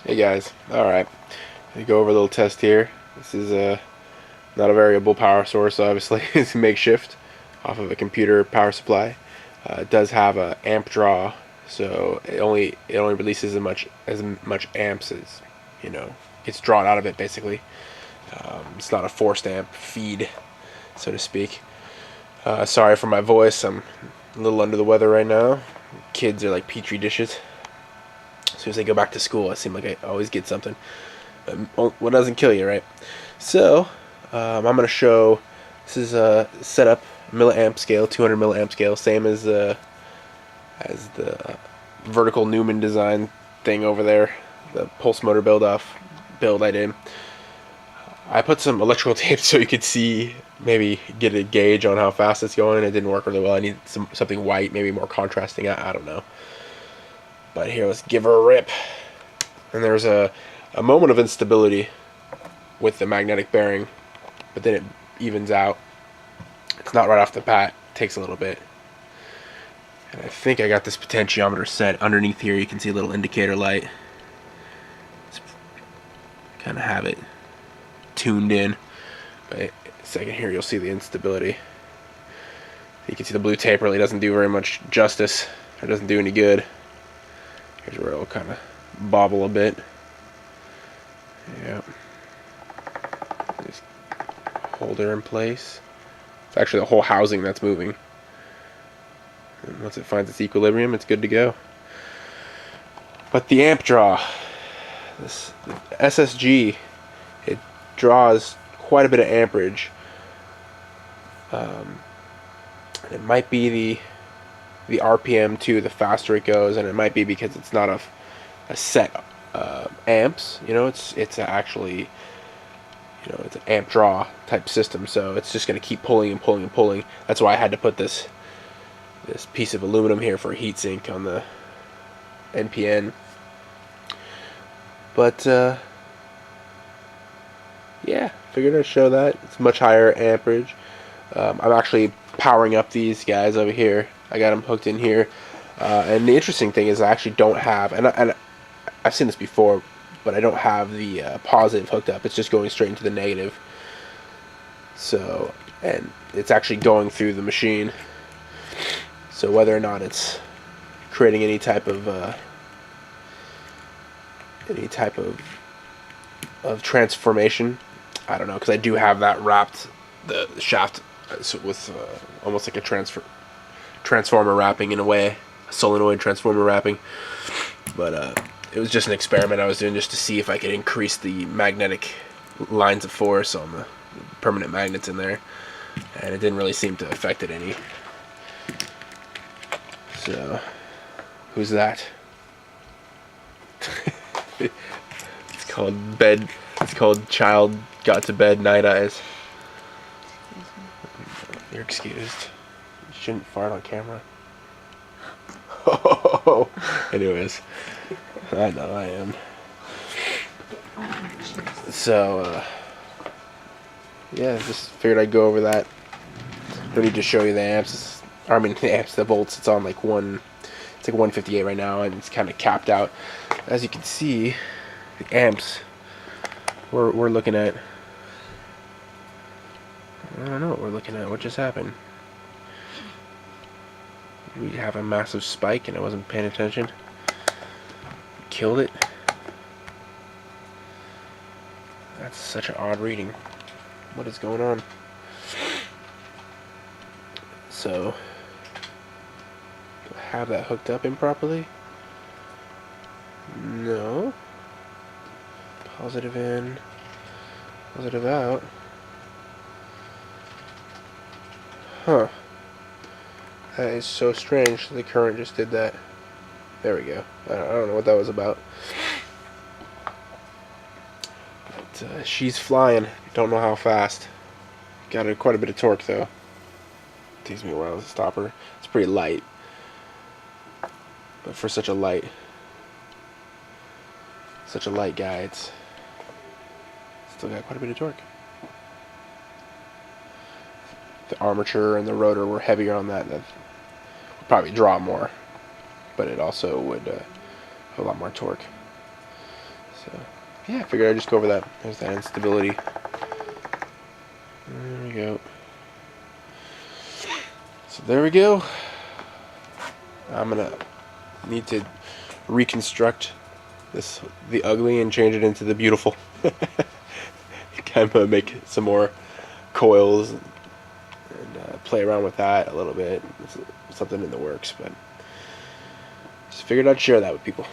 Hey guys, alright, go over a little test here. This is not a variable power source, obviously. It's makeshift off of a computer power supply. It does have a amp draw, so it only releases as much amps as gets drawn out of it basically. It's not a forced amp feed, so to speak. Sorry for my voice. I'm a little under the weather right now. Kids are like petri dishes. As soon as they go back to school, I seem like I always get something. What doesn't kill you, right? So, I'm going to show. This is a setup milliamp scale, 200 milliamp scale, same as the vertical Newman design thing over there, the pulse motor build I did. I put some electrical tape so you could see, maybe get a gauge on how fast it's going. It didn't work really well. I need something white, maybe more contrasting. I don't know. But here, let's give her a rip. And there's a moment of instability with the magnetic bearing, but then it evens out. It's not right off the bat. It takes a little bit. And I think I got this potentiometer set. Underneath here you can see a little indicator light. Kind of have it tuned in. But a second here you'll see the instability. You can see the blue tape really doesn't do very much justice. It doesn't do any good. Here's where it'll kind of bobble a bit. Yep. Just hold her in place. It's actually the whole housing that's moving. And once it finds its equilibrium, it's good to go. But the amp draw, this SSG, it draws quite a bit of amperage. It might be the RPM too. The faster it goes, and it might be because it's not a set amps. It's actually it's an amp draw type system. So it's just going to keep pulling and pulling and pulling. That's why I had to put this piece of aluminum here for a heat sink on the NPN. But yeah, figured I'd show that. It's much higher amperage. I'm actually powering up these guys over here. I got them hooked in here. And the interesting thing is I actually don't have, and I've seen this before, but I don't have the positive hooked up. It's just going straight into the negative. So, and it's actually going through the machine. So whether or not it's creating any type of transformation, I don't know, because I do have that wrapped, the shaft with almost like a transformer wrapping in a way, a solenoid transformer wrapping. But it was just an experiment I was doing just to see if I could increase the magnetic lines of force on the permanent magnets in there, and it didn't really seem to affect it any. So, who's that? It's called bed. It's called child got to bed night eyes. You're excused. You shouldn't fart on camera. Anyways, I know I am. So, yeah, just figured I'd go over that. Don't need to show you the amps. The volts. It's on like it's like 158 right now, and it's kind of capped out. As you can see, the amps we're looking at. I don't know what we're looking at. What just happened? We have a massive spike, and I wasn't paying attention. Killed it. That's such an odd reading. What is going on? So, do I have that hooked up improperly? No. Positive in, positive out. Huh. That is so strange. The current just did that. There we go. I don't know what that was about. But she's flying. Don't know how fast. Got quite a bit of torque though. Takes me a while to stop her. It's pretty light. But for such a light guy, it's still got quite a bit of torque. The armature and the rotor were heavier on that would probably draw more, but it also would have a lot more torque. So yeah, I figured I'd just go over that. There's that instability. There we go. So there we go. I'm gonna need to reconstruct the ugly and change it into the beautiful. Kind of make some more coils and play around with that a little bit. It's something in the works, but just figured I'd share that with people.